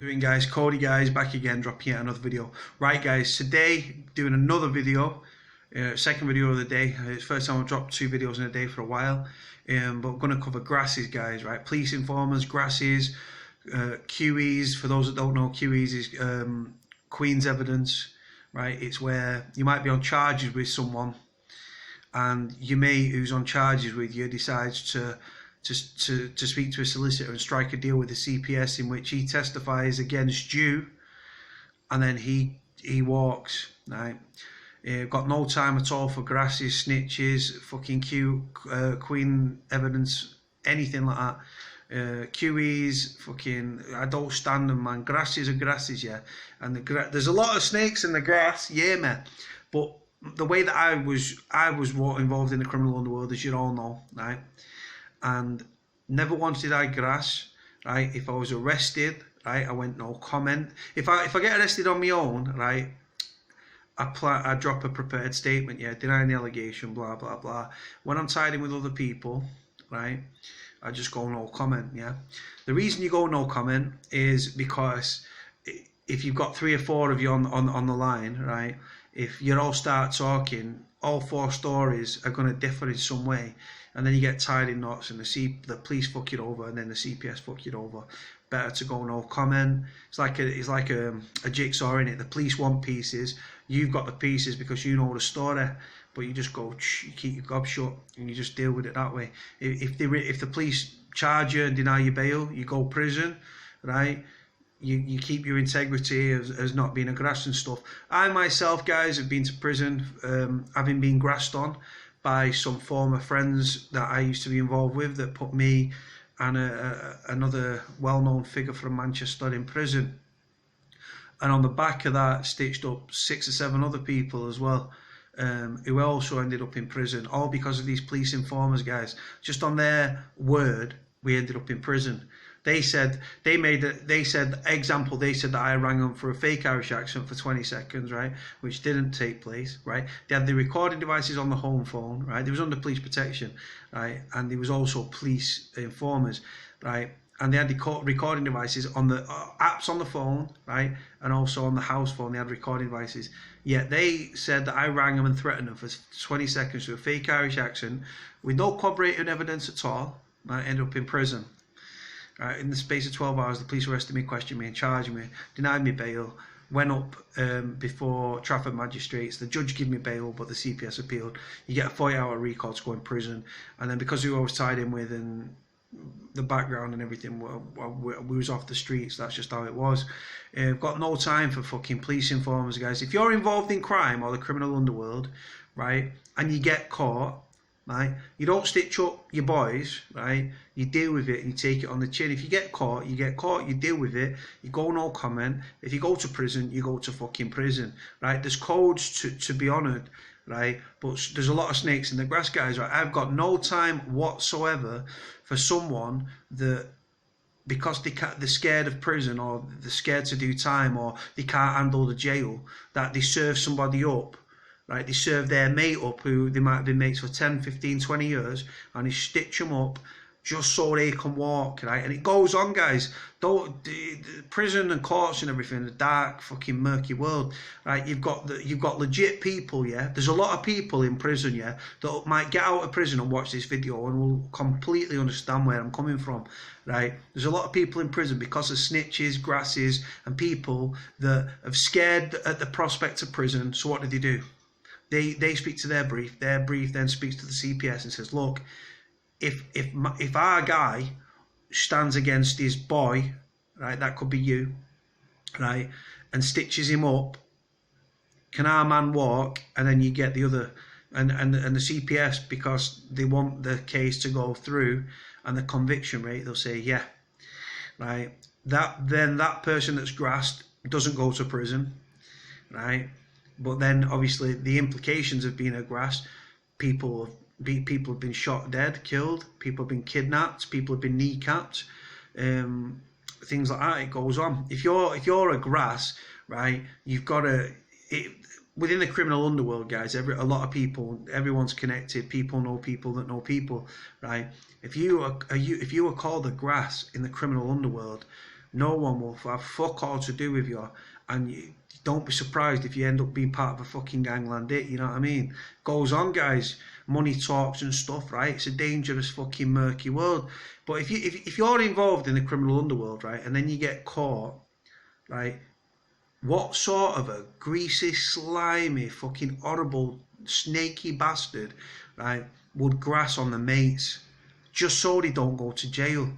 Doing, guys? Cody, guys, back again, dropping yet another video. Right, guys, today doing another video, second video of the day. It's the first time I've dropped 2 videos in a day for a while, but we're going to cover grasses, guys. Right, police informers, grasses, QEs. For those that don't know, QEs is Queen's evidence. Right, it's where you might be on charges with someone, and your mate who's on charges with you decides to speak to a solicitor and strike a deal with the CPS in which he testifies against you, and then he walks. Right, got no time at all for grasses, snitches, fucking Queen evidence, anything like that. QEs, fucking, I don't stand them, man. Grasses are grasses, yeah. And there's a lot of snakes in the grass, yeah, man. But the way that I was involved in the criminal underworld, as you all know, right? And never once did I grass, right? If I was arrested, right, I went no comment. If I get arrested on my own, right, I drop a prepared statement, yeah, denying the allegation, blah blah blah. When I'm tied in with other people, right, I just go no comment, yeah. The reason you go no comment is because if you've got 3 or 4 of you on the line, right, if you all start talking, all 4 stories are going to differ in some way, and then you get tied in knots, and the police fuck you over, and then the CPS fuck you over. Better to go no comment. It's like a jigsaw, innit? The police want pieces, you've got the pieces because you know the story, but you just go, you keep your gob shut, and you just deal with it that way. If the police charge you and deny you bail, you go prison, right? You keep your integrity as not being a grass and stuff. I myself, guys, have been to prison, having been grassed on by some former friends that I used to be involved with, that put me and another well-known figure from Manchester in prison. And on the back of that, stitched up 6 or 7 other people as well, who also ended up in prison, all because of these police informers, guys. Just on their word, we ended up in prison. They said that I rang them for a fake Irish accent for 20 seconds, right, which didn't take place, right. They had the recording devices on the home phone, right. They was under police protection, right, and there was also police informers, right, and they had the recording devices on the apps on the phone, right, and also on the house phone. They had recording devices. Yet they said that I rang them and threatened them for 20 seconds with a fake Irish accent with no corroborating evidence at all. I ended up in prison. In the space of 12 hours, the police arrested me, questioned me and charged me, denied me bail, went up before Trafford magistrates. The judge gave me bail, but the CPS appealed. You get a 40-hour recall to go in prison. And then because who I was tied in with and the background and everything, we was off the streets. That's just how it was. Got no time for fucking police informers, guys. If you're involved in crime or the criminal underworld, right, and you get caught, right, you don't stitch up your boys, right, you deal with it and you take it on the chin. If you get caught, you get caught, you deal with it, you go no comment. If you go to prison, you go to fucking prison, right. There's codes to be honoured, right, but there's a lot of snakes in the grass, guys, right. I've got no time whatsoever for someone that, because they're scared of prison, or they're scared to do time, or they can't handle the jail, that they serve somebody up. Right, they serve their mate up, who they might have been mates for 10, 15, 20 years, and they stitch them up just so they can walk, right? And it goes on, guys. The prison and courts and everything, the dark, fucking murky world, right? You've got legit people, yeah. There's a lot of people in prison, yeah, that might get out of prison and watch this video and will completely understand where I'm coming from, right? There's a lot of people in prison because of snitches, grasses, and people that have scared at the prospect of prison. So what do? They speak to their brief then speaks to the CPS and says, look, if our guy stands against his boy, right, that could be you, right, and stitches him up, can our man walk? And then you get the other, and the CPS, because they want the case to go through and the conviction rate, they'll say yeah, right. Then that person that's grassed doesn't go to prison, right. But then, obviously, the implications of being a grass, people have been shot dead, killed, people have been kidnapped, people have been kneecapped, things like that. It goes on. If you're a grass, right, you've got to. Within the criminal underworld, guys, a lot of people, everyone's connected. People know people that know people, right? If you are called a grass in the criminal underworld, No one will have fuck all to do with you, and you don't be surprised if you end up being part of a fucking gangland hit, you know what I mean? Goes on, guys. Money talks and stuff, right? It's a dangerous fucking murky world. But if you're involved in the criminal underworld, right, and then you get caught, right, what sort of a greasy, slimy, fucking horrible, snaky bastard, right, would grass on the mates just so they don't go to jail?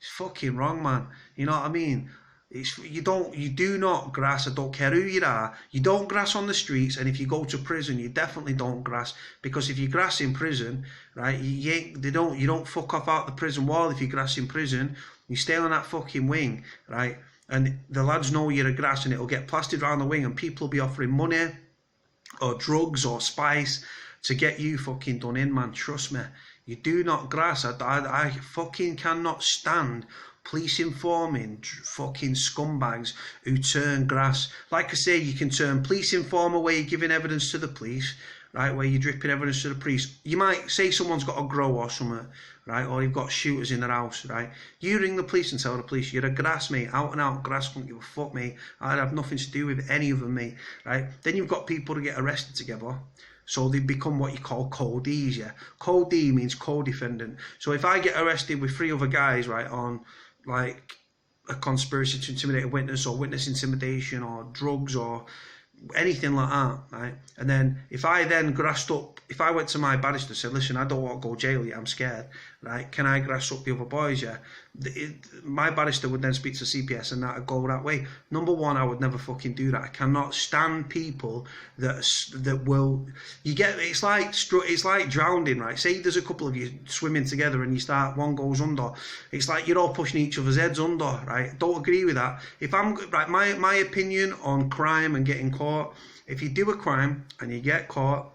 It's fucking wrong, man. You know what I mean? You do not grass. I don't care who you are. You don't grass on the streets, and if you go to prison, you definitely don't grass, because if you grass in prison, right, you don't fuck off out the prison wall. If you grass in prison, you stay on that fucking wing, right, and the lads know you're a grass, and it'll get plastered around the wing, and people will be offering money or drugs or spice to get you fucking done in, man. Trust me. You do not grass. I fucking cannot stand police informing fucking scumbags who turn grass. Like I say, you can turn police informer where you're giving evidence to the police, right, where you're dripping evidence to the police. You might say someone's got a grow or something, right, or you've got shooters in their house, right. You ring the police and tell the police you're a grass, mate, out and out grass, don't give a fuck, mate. I'd have nothing to do with any of them, mate, right. Then you've got people to get arrested together. So they become what you call Codys, yeah. Cody means co-defendant. So if I get arrested with 3 other guys, right, on like a conspiracy to intimidate a witness or witness intimidation or drugs or anything like that, right, and then if I then grassed up, if I went to my barrister and said, listen, I don't want to go jail yet, I'm scared, right, can I grass up the other boys, yeah, my barrister would then speak to CPS and that would go that way. Number one, I would never fucking do that. I cannot stand people that will, you get, it's like drowning, right? Say there's a couple of you swimming together and you start, one goes under, it's like you're all pushing each other's heads under, right? Don't agree with that. If I'm, right, my opinion on crime and getting caught, if you do a crime and you get caught,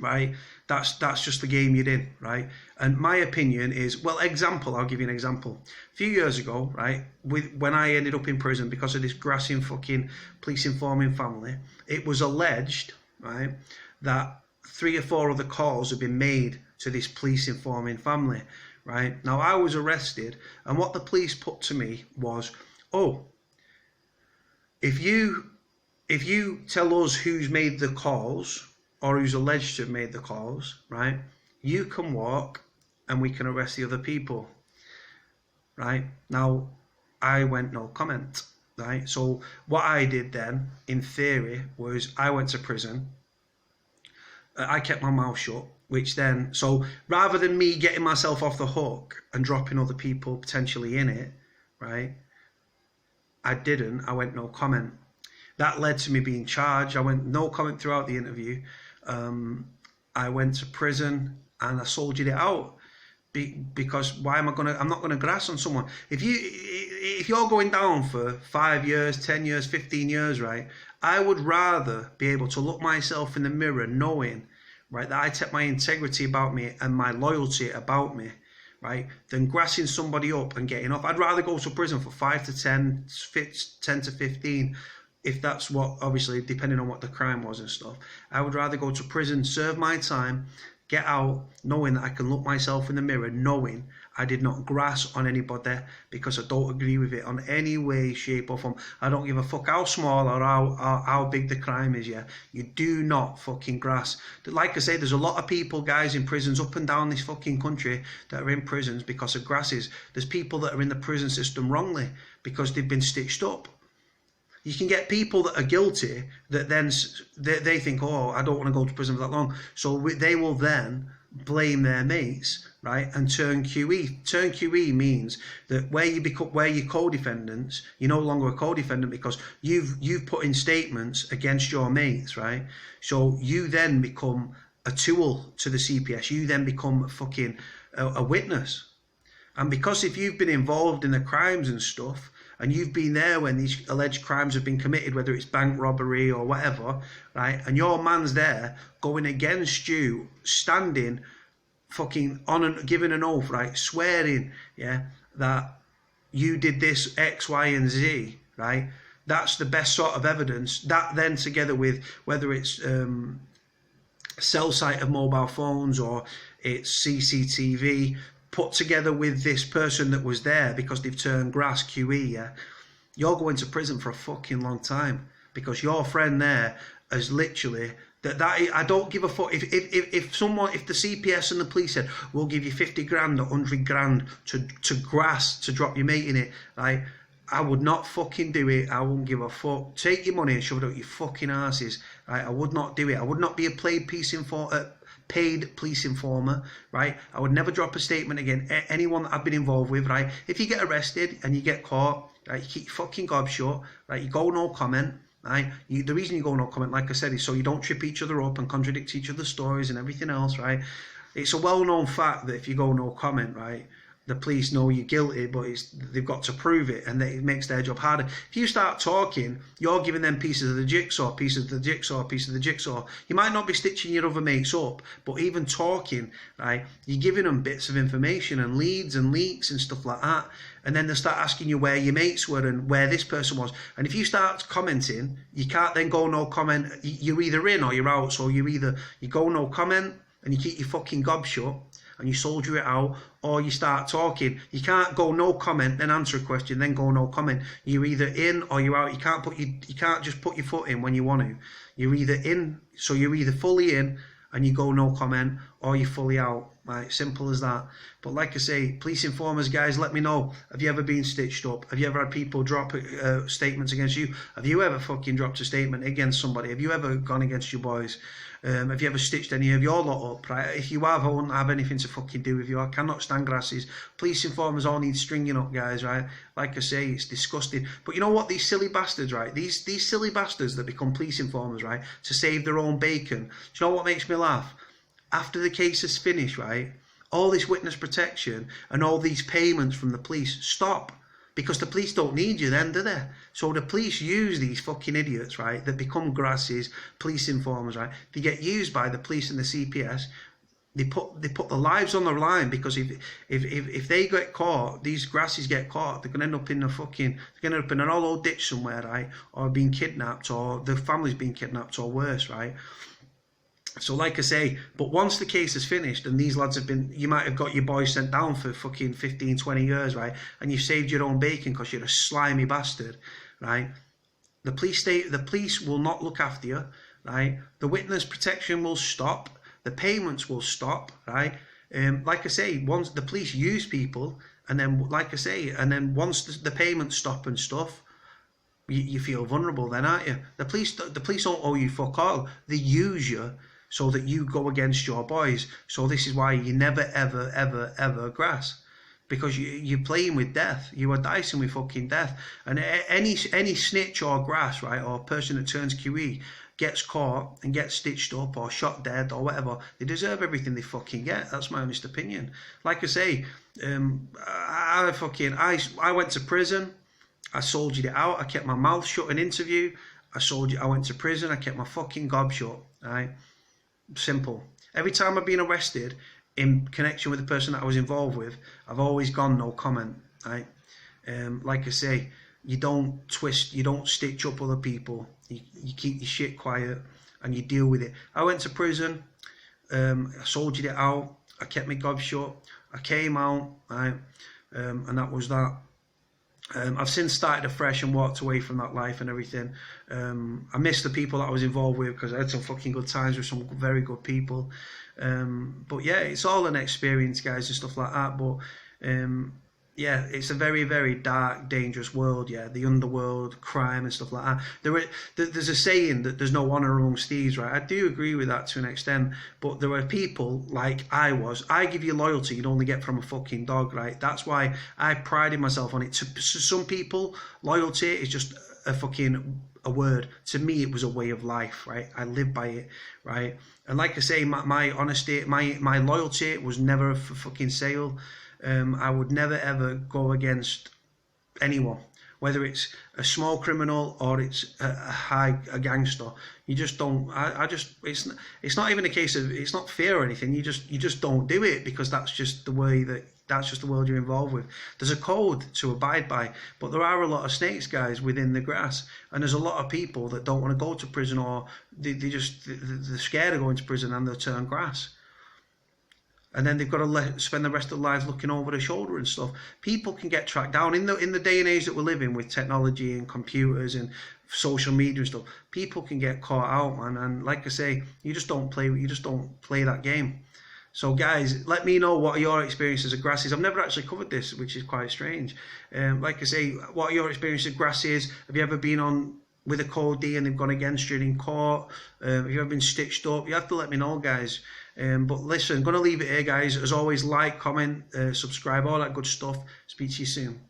right, that's just the game you're in, right? And my opinion is, well, I'll give you an example. A few years ago, right, when I ended up in prison because of this grassing fucking police informing family, it was alleged, right, that 3 or 4 other calls had been made to this police informing family, right? Now, I was arrested, and what the police put to me was, oh, if you tell us who's made the calls, or who's alleged to have made the calls, right, you can walk and we can arrest the other people, right? Now, I went no comment, right? So what I did then, in theory, was I went to prison. I kept my mouth shut, which then, so rather than me getting myself off the hook and dropping other people potentially in it, right, I went no comment. That led to me being charged. I went no comment throughout the interview. I went to prison and I soldiered it out because I'm not going to grass on someone. If you're going down for 5 years, 10 years, 15 years, right, I would rather be able to look myself in the mirror knowing, right, that I take my integrity about me and my loyalty about me, right, than grassing somebody up and getting off. I'd rather go to prison for 5 to 10, 10 to 15, if that's what, obviously, depending on what the crime was and stuff. I would rather go to prison, serve my time, get out, knowing that I can look myself in the mirror, knowing I did not grass on anybody because I don't agree with it on any way, shape or form. I don't give a fuck how small or how big the crime is, yeah. You do not fucking grass. Like I say, there's a lot of people, guys, in prisons up and down this fucking country that are in prisons because of grasses. There's people that are in the prison system wrongly because they've been stitched up. You can get people that are guilty that then they think, oh, I don't want to go to prison for that long. So they will then blame their mates, right, and turn QE. Turn QE means that where you're co-defendants, you're no longer a co-defendant because you've put in statements against your mates, right? So you then become a tool to the CPS. You then become fucking a witness. And because if you've been involved in the crimes and stuff, and you've been there when these alleged crimes have been committed, whether it's bank robbery or whatever, right, and your man's there going against you, standing fucking on and giving an oath, right, swearing, yeah, that you did this X, Y, and Z, right, that's the best sort of evidence. That then together with whether it's cell site of mobile phones or it's CCTV, put together with this person that was there because they've turned grass QE, yeah, you're going to prison for a fucking long time, because your friend there has literally that I don't give a fuck if the CPS and the police said we'll give you 50 grand or 100 grand to grass to drop your mate in it, like, I would not fucking do it. I wouldn't give a fuck. Take your money and shove it up your fucking asses. Right? I would not do it. I would not be a paid police informer, right? I would never drop a statement against anyone that I've been involved with, right? If you get arrested and you get caught, right, you keep your fucking gob shut, right? You go no comment, right? The reason you go no comment, like I said, is so you don't trip each other up and contradict each other's stories and everything else, right? It's a well-known fact that if you go no comment, right, the police know you're guilty, but they've got to prove it, and it makes their job harder. If you start talking, you're giving them pieces of the jigsaw, pieces of the jigsaw, pieces of the jigsaw. You might not be stitching your other mates up, but even talking, right, you're giving them bits of information and leads and leaks and stuff like that. And then they start asking you where your mates were and where this person was. And if you start commenting, you can't then go no comment. You're either in or you're out. So you go no comment and you keep your fucking gob shut and you soldier it out, or you start talking. You can't go no comment, then answer a question, then go no comment. You're either in or you're out. You can't just put your foot in when you want to. You're either in, so you're either fully in and you go no comment, or you're fully out. Right, simple as that. But like I say, police informers, guys, let me know. Have you ever been stitched up? Have you ever had people drop statements against you? Have you ever fucking dropped a statement against somebody? Have you ever gone against your boys? Have you ever stitched any of your lot up? Right? If you have, I won't have anything to fucking do with you. I cannot stand grasses. Police informers all need stringing up, guys, right? Like I say, it's disgusting. But you know what? These silly bastards, right? These silly bastards that become police informers, right? To save their own bacon. Do you know what makes me laugh? After the case is finished, right? All this witness protection and all these payments from the police stop. Because the police don't need you then, do they? So the police use these fucking idiots, right, that become grasses, police informers, right? They get used by the police and the CPS. They put their lives on the line, because if they get caught, these grasses get caught, they're gonna end up in an hollow ditch somewhere, right? Or being kidnapped, or the family's being kidnapped, or worse, right? So like I say, but once the case is finished and these lads have been, you might have got your boys sent down for fucking 15, 20 years, right? And you've saved your own bacon because you're a slimy bastard, right? The police will not look after you, right? The witness protection will stop. The payments will stop, right? Like I say, once the police use people, and then, like I say, and then once the payments stop and stuff, you feel vulnerable then, aren't you? The police don't owe you fuck all. They use you so that you go against your boys. So this is why you never, ever, ever, ever grass. Because you're playing with death. You are dicing with fucking death. And any snitch or grass, right, or person that turns QE gets caught and gets stitched up or shot dead or whatever, they deserve everything they fucking get. That's my honest opinion. Like I say, I went to prison. I soldiered it out. I kept my mouth shut in interview. I went to prison. I kept my fucking gob shut. Right? Simple. Every time I've been arrested in connection with the person that I was involved with, I've always gone no comment. Right? Like I say, you don't twist, you don't stitch up other people. You keep your shit quiet and you deal with it. I went to prison. I soldiered it out. I kept my gob shut. I came out. Right? And that was that. I've since started afresh and walked away from that life and everything. I miss the people that I was involved with, because I had some fucking good times with some very good people. But yeah, it's all an experience, guys, and stuff like that. But yeah, it's a very, very dark, dangerous world. Yeah, the underworld, crime and stuff like that. There's a saying that there's no honour amongst thieves, right? I do agree with that to an extent. But there are people like I was. I give you loyalty you'd only get from a fucking dog, right? That's why I prided myself on it. To some people, loyalty is just a word. To me, it was a way of life, right? I live by it, right? And like I say, my honesty, my loyalty was never for fucking sale. I would never ever go against anyone, whether it's a small criminal or it's a gangster. You just don't. It's not even a case of, it's not fear or anything. You just don't do it, because that's just the world you're involved with. There's a code to abide by, but there are a lot of snakes, guys, within the grass, and there's a lot of people that don't want to go to prison, or they're scared of going to prison and they'll turn grass. and then they've got to spend the rest of their lives looking over their shoulder and stuff. People can get tracked down in the day and age that we live in with technology and computers and social media and stuff. People can get caught out, man. And like I say, you just don't play that game. So guys, let me know what are your experiences of grasses. I've never actually covered this, which is quite strange. Like I say, what are your experiences of grasses? Have you ever been on with a Cody and they've gone against you in court? Have you ever been stitched up? You have to let me know, guys. But listen, I'm going to leave it here, guys. As always, like, comment, subscribe, all that good stuff. Speak to you soon.